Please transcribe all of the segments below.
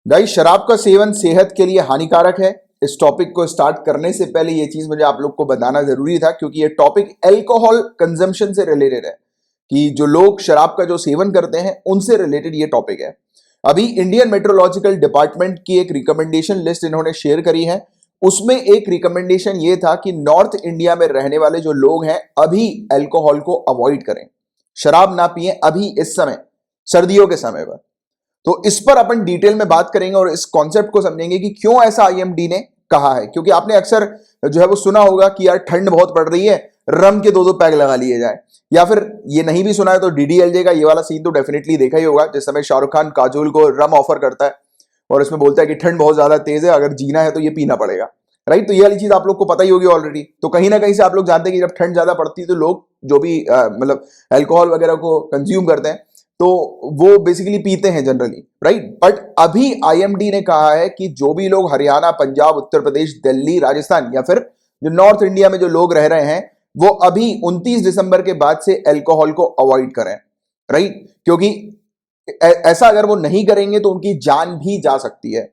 Guys, शराब का seven सेहत के लिए हानिकारक है। इस टॉपिक को स्टार्ट करने से पहले ये चीज मुझे आप लोग को बताना जरूरी था, क्योंकि ये टॉपिक अल्कोहल कंजम्पशन से रिलेटेड है कि जो लोग शराब का जो सेवन करते हैं उनसे रिलेटेड ये टॉपिक है। अभी इंडियन मेट्रोलॉजिकल डिपार्टमेंट की एक रिकमेंडेशन लिस्ट इन्होंने शेयर करी है। उसमें एक रिकमेंडेशन ये था कि नॉर्थ इंडिया में रहने वाले जो लोग हैं अभी अल्कोहल को अवॉइड करें, शराब ना पिए अभी इस समय, सर्दियों के समय पर। तो इस पर अपन डिटेल में बात करेंगे और इस कॉन्सेप्ट को समझेंगे कि क्यों ऐसा आईएमडी ने कहा है। क्योंकि आपने अक्सर जो है वो सुना होगा कि यार ठंड बहुत पड़ रही है, रम के 2-2 पैग लगा लिए जाए, या फिर ये नहीं भी सुना है तो डीडीएलजे का ये वाला सीन तो डेफिनेटली देखा ही होगा, जिस समय शाहरुख खान काजोल को रम ऑफर करता है और इसमें बोलता है कि ठंड बहुत ज्यादा तेज है, अगर जीना है तो ये पीना पड़ेगा। राइट, तो ये वाली चीज आप लोग को पता ही होगी ऑलरेडी। तो कहीं ना कहीं से आप लोग जानते हैं कि जब ठंड ज्यादा पड़ती है तो लोग जो भी मतलब अल्कोहल वगैरह को कंज्यूम करते हैं तो वो बेसिकली पीते हैं जनरली, राइट। बट अभी आईएमडी ने कहा है कि जो भी लोग हरियाणा, पंजाब, उत्तर प्रदेश, दिल्ली, राजस्थान या फिर जो नॉर्थ इंडिया में जो लोग रह रहे हैं वो अभी 29 दिसंबर के बाद से अल्कोहल को अवॉइड करें, राइट। क्योंकि ऐसा अगर वो नहीं करेंगे तो उनकी जान भी जा सकती है।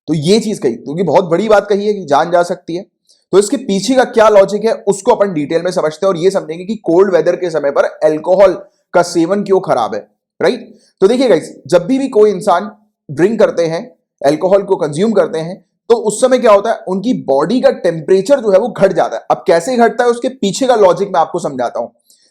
तो ये चीज कही, क्योंकि बहुत बड़ी बात कही है कि जान जा सकती है। तो इसके पीछे का क्या लॉजिक है उसको अपन डिटेल में समझते हैं और ये समझेंगे कि कोल्ड वेदर के समय पर अल्कोहल का सेवन क्यों खराब है, राइट। तो देखिए गाइस, जब भी कोई इंसान ड्रिंक करते हैं, अल्कोहल को कंज्यूम करते हैं, तो उस समय क्या होता है, उनकी बॉडी का टेम्परेचर जो है वो घट जाता है। अब कैसे घटता है उसके पीछे का लॉजिक मैं आपको समझाता हूं।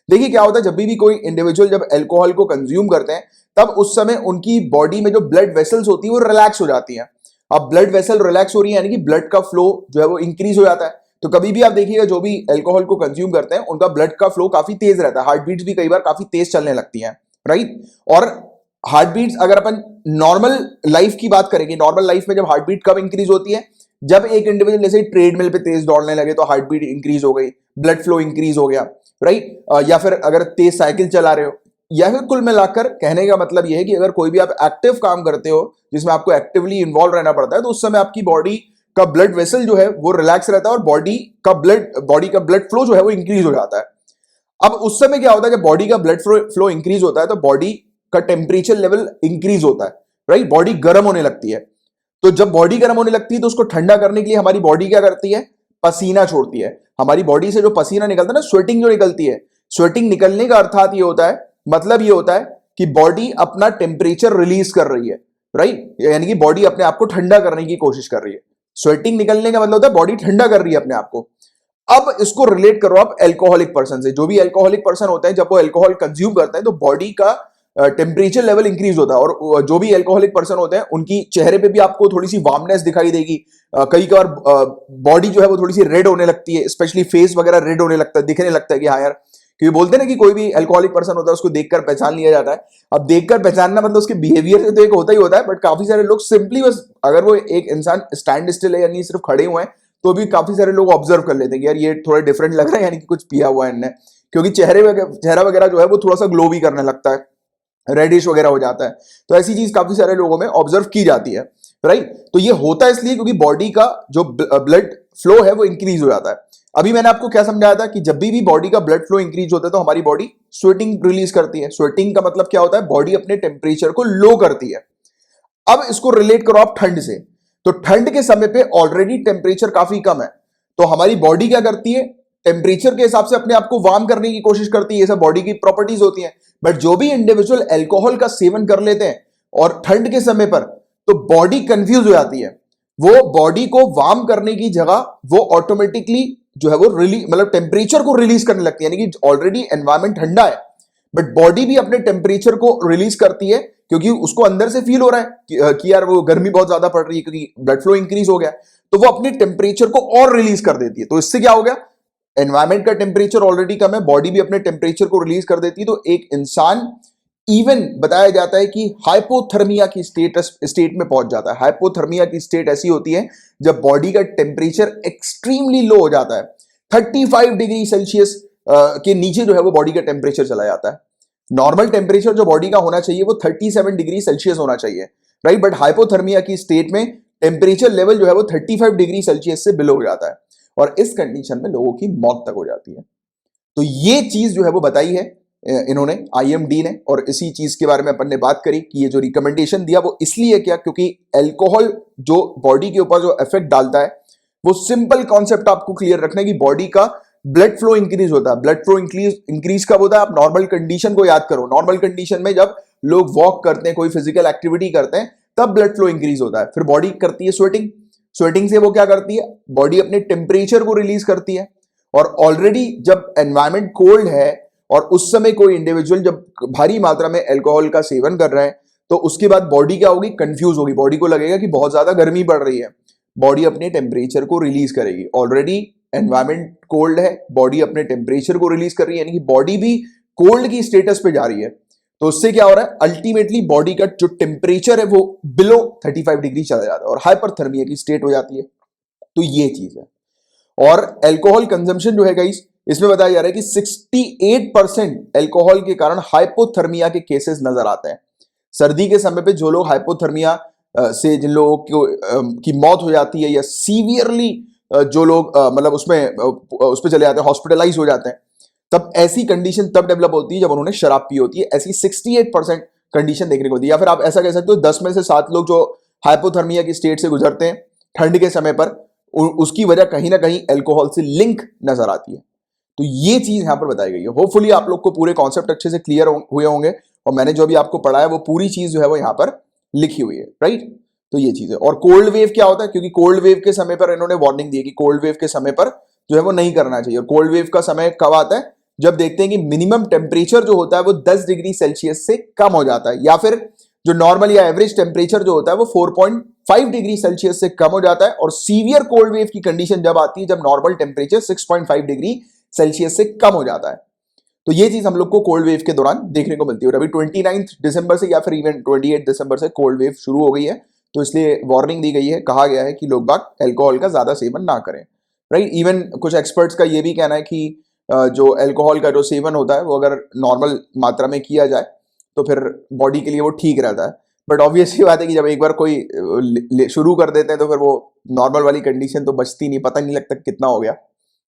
देखिए क्या होता है, जब भी कोई इंडिविजुअल जब अल्कोहल को कंज्यूम करते हैं तब उस समय उनकी बॉडी में जो ब्लड वेसल्स होती है वो रिलैक्स हो जाती है। अब ब्लड वेसल रिलैक्स हो रही है यानी कि ब्लड का फ्लो जो है वो इंक्रीज हो जाता है। तो कभी भी आप देखिएगा जो भी अल्कोहल को कंज्यूम करते हैं उनका ब्लड का फ्लो काफी तेज रहता है, हार्ट बीट्स भी कई बार काफी तेज चलने लगती हैं, राइट। और हार्ट बीट्स अगर अपन नॉर्मल लाइफ की बात करेंगे, नॉर्मल लाइफ में जब हार्ट बीट कब इंक्रीज होती है, जब एक इंडिविजुअल जैसे ट्रेडमिल पे तेज दौड़ने लगे तो हार्ट बीट इंक्रीज हो गई, ब्लड फ्लो इंक्रीज हो गया, राइट। या फिर अगर तेज साइकिल चला रहे हो, या फिर कुल मिलाकर कहने का मतलब यह है कि अगर कोई भी आप एक्टिव काम करते हो जिसमें आपको एक्टिवली इन्वॉल्व रहना पड़ता है तो उस समय आपकी बॉडी का ब्लड वेसल जो है वो रिलैक्स रहता है और बॉडी का ब्लड फ्लो जो है वो इंक्रीज हो जाता है। अब उस समय क्या होता है, जब बॉडी का ब्लड फ्लो इंक्रीज होता है तो बॉडी का टेम्परेचर लेवल इंक्रीज होता है, राइट। बॉडी गर्म होने लगती है। तो जब बॉडी गर्म होने लगती है तो उसको ठंडा करने के लिए हमारी बॉडी क्या करती है, पसीना छोड़ती है। हमारी बॉडी से जो पसीना निकलता है ना, स्वेटिंग जो निकलती है, स्वेटिंग निकलने का अर्थात ये होता है, मतलब ये होता है कि बॉडी अपना टेम्परेचर रिलीज कर रही है, राइट। यानी कि बॉडी अपने आप को ठंडा करने की कोशिश कर रही है। स्वेटिंग निकलने का मतलब होता है बॉडी ठंडा कर रही है अपने आप को। अब इसको रिलेट करो आप अल्कोहलिक पर्सन से। जो भी अल्कोहलिक पर्सन होते हैं जब वो अल्कोहल कंज्यूम करते हैं तो बॉडी का टेम्परेचर लेवल इंक्रीज होता है और जो भी अल्कोहलिक पर्सन होते हैं उनकी चेहरे पे भी आपको थोड़ी सी वार्मनेस दिखाई देगी। कई बार बॉडी जो है वो थोड़ी सी रेड होने लगती है, स्पेशली फेस वगैरह रेड होने लगता है, दिखने लगता है कि हाँ यार, क्योंकि बोलते हैं ना कि कोई भी अल्कोहलिक पर्सन होता है उसको देखकर पहचान लिया जाता है। अब देखकर पहचानना मतलब उसके बिहेवियर से तो एक होता ही होता है, बट काफी सारे लोग सिंपली बस अगर वो एक इंसान स्टैंड स्टिल है यानी सिर्फ खड़े हुए हैं तो भी काफी सारे लोग ऑब्जर्व कर लेते हैं कि यार ये थोड़ा डिफरेंट लग रहा है, यानी कि कुछ पिया हुआ है इनने। क्योंकि चेहरा वगैरह जो है वो थोड़ा सा ग्लो भी करने लगता है, रेडिश वगैरह हो जाता है। तो ऐसी चीज काफी सारे लोगों में ऑब्जर्व की जाती है, राइट। तो ये होता है इसलिए क्योंकि बॉडी का जो ब्लड फ्लो है वो इंक्रीज हो जाता है। अभी मैंने आपको क्या समझाया था कि जब भी बॉडी का ब्लड फ्लो इंक्रीज होता है तो हमारी बॉडी स्वेटिंग रिलीज करती है। स्वेटिंग का मतलब क्या होता है, बॉडी अपने टेम्परेचर को लो करती है। अब इसको रिलेट करो आप ठंड से। तो ठंड के समय पे ऑलरेडी टेम्परेचर काफी कम है, तो हमारी बॉडी क्या करती है, टेम्परेचर के हिसाब से अपने आप को वार्म करने की कोशिश करती है। ये सब बॉडी की प्रॉपर्टीज होती हैं। बट जो भी इंडिविजुअल अल्कोहल का सेवन कर लेते हैं और ठंड के समय पर, तो बॉडी कंफ्यूज हो जाती है। वो बॉडी को वार्म करने की जगह वो ऑटोमेटिकली जो है वो मतलब टेम्परेचर को रिलीज करने लगती है। यानी कि ऑलरेडी एनवायरमेंट ठंडा है बट बॉडी भी अपने टेम्परेचर को रिलीज करती है क्योंकि उसको अंदर से फील हो रहा है कि यार वो गर्मी बहुत ज्यादा पड़ रही है क्योंकि ब्लड फ्लो इंक्रीज हो गया, तो वो अपने टेम्परेचर को और रिलीज कर देती है। तो इससे क्या हो गया, एनवायरमेंट का टेम्परेचर ऑलरेडी कम है, बॉडी भी अपने टेम्परेचर को रिलीज कर देती है। तो एक इंसान इवन बताया जाता है कि हाइपोथर्मिया की स्टेट में पहुंच जाता है। हाइपोथर्मिया की स्टेट ऐसी होती है जब बॉडी का टेम्परेचर एक्सट्रीमली लो हो जाता है, 35 डिग्री सेल्सियस के नीचे जो है वो बॉडी का टेम्परेचर चला जाता है। नॉर्मल टेम्परेचर जो बॉडी का होना चाहिए वो 37 डिग्री सेल्सियस होना चाहिए, राइट। बट हाइपोथर्मिया की स्टेट में टेम्परेचर लेवल जो है वो 35 डिग्री सेल्सियस से बिलो हो जाता है और इस कंडीशन में लोगों की मौत तक हो जाती है। तो ये चीज जो है वो बताई है इन्होंने IMD ने, और इसी चीज के बारे में अपन ने बात करी कि ये जो रिकमेंडेशन दिया वो इसलिए क्या, क्योंकि अल्कोहल जो बॉडी के ऊपर जो इफेक्ट डालता है वो सिंपल कॉन्सेप्ट आपको क्लियर रखना है कि बॉडी का ब्लड फ्लो इंक्रीज होता है। ब्लड फ्लो इंक्रीज कब होता है? आप नॉर्मल कंडीशन को याद करो। नॉर्मल कंडीशन में जब लोग वॉक करते हैं, कोई फिजिकल एक्टिविटी करते हैं, तब ब्लड फ्लो इंक्रीज होता है। फिर बॉडी करती है स्वेटिंग, स्वेटिंग से वो क्या करती है, बॉडी अपने टेम्परेचर को रिलीज करती है। और ऑलरेडी जब एनवायरमेंट कोल्ड है और उस समय कोई इंडिविजुअल जब भारी मात्रा में अल्कोहल का सेवन कर रहा है, तो उसके बाद बॉडी क्या होगी, कंफ्यूज होगी। बॉडी को लगेगा कि बहुत ज्यादा गर्मी पड़ रही है, बॉडी अपने टेम्परेचर को रिलीज करेगी। ऑलरेडी एनवायरमेंट कोल्ड है, बॉडी अपने टेम्परेचर को रिलीज कर रही है, यानी कि बॉडी भी कोल्ड की स्टेटस पे जा रही है। तो उससे क्या हो रहा है, अल्टीमेटली बॉडी का जो टेम्परेचर है वो बिलो 35 डिग्री चला जाता है और हाइपरथर्मिया की स्टेट हो जाती है। तो ये चीज है। और अल्कोहल कंजम्पशन जो है गाइस, इसमें बताया जा रहा है कि 68% अल्कोहल के कारण हाइपोथर्मिया के केसेस नजर आते हैं। सर्दी के समय पे जो लोग हाइपोथर्मिया से जिन लोगों की मौत हो जाती है, या सीवियरली जो लोग मतलब उस पे चले जाते हैं, हॉस्पिटलाइज हो जाते हैं, तब ऐसी कंडीशन तब डेवलप होती है जब उन्होंने शराब पी होती है। ऐसी 68% कंडीशन देखने को होती है। या फिर आप ऐसा कह सकते हो 10 में से 7 लोग जो हाइपोथर्मिया की स्टेट से गुजरते हैं ठंड के समय पर, उसकी वजह कहीं ना कहीं अल्कोहल से लिंक नजर आती है। तो ये चीज यहां पर बताई गई है। होपफुली आप लोग को पूरे कॉन्सेप्ट अच्छे से क्लियर हुए होंगे, और मैंने जो भी आपको पढ़ाया वो पूरी चीज जो है वो यहां पर लिखी हुई है, राइट। तो ये चीज है। और कोल्ड वेव क्या होता है, क्योंकि कोल्ड वेव के समय पर इन्होंने वार्निंग दी है कि कोल्ड वेव के समय पर जो है वो नहीं करना चाहिए। और कोल्ड वेव का समय कब आता है, जब देखते हैं कि मिनिमम टेम्परेचर जो होता है वो 10 डिग्री सेल्सियस से कम हो जाता है, या फिर जो नॉर्मल या एवरेज टेम्परेचर जो होता है वो 4.5 डिग्री सेल्सियस से कम हो जाता है। और सीवियर कोल्ड वेव की कंडीशन जब आती है जब नॉर्मल टेम्परेचर 6.5 डिग्री सेल्सियस से कम हो जाता है। तो ये चीज हम लोग को कोल्ड वेव के दौरान देखने को मिलती है। और अभी 29 दिसंबर से या फिर इवन 28 दिसंबर से कोल्ड वेव शुरू हो गई है, तो इसलिए वार्निंग दी गई है, कहा गया है कि लोग बाग अल्कोहल का ज्यादा सेवन ना करें, राइट। इवन कुछ एक्सपर्ट्स का ये भी कहना है कि जो अल्कोहल का जो सेवन होता है वो अगर नॉर्मल मात्रा में किया जाए तो फिर बॉडी के लिए वो ठीक रहता है। बट ऑब्वियस ही बात है कि जब एक बार कोई शुरू कर देते हैं तो फिर वो नॉर्मल वाली कंडीशन तो बचती नहीं, पता नहीं लगता कितना हो गया।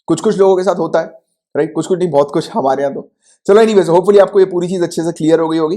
कुछ कुछ लोगों के साथ होता है, राइट, कुछ कुछ नहीं, बहुत कुछ हमारे यहाँ तो। चलो एनीवेज, होपफुली आपको ये पूरी चीज अच्छे से क्लियर हो गई होगी।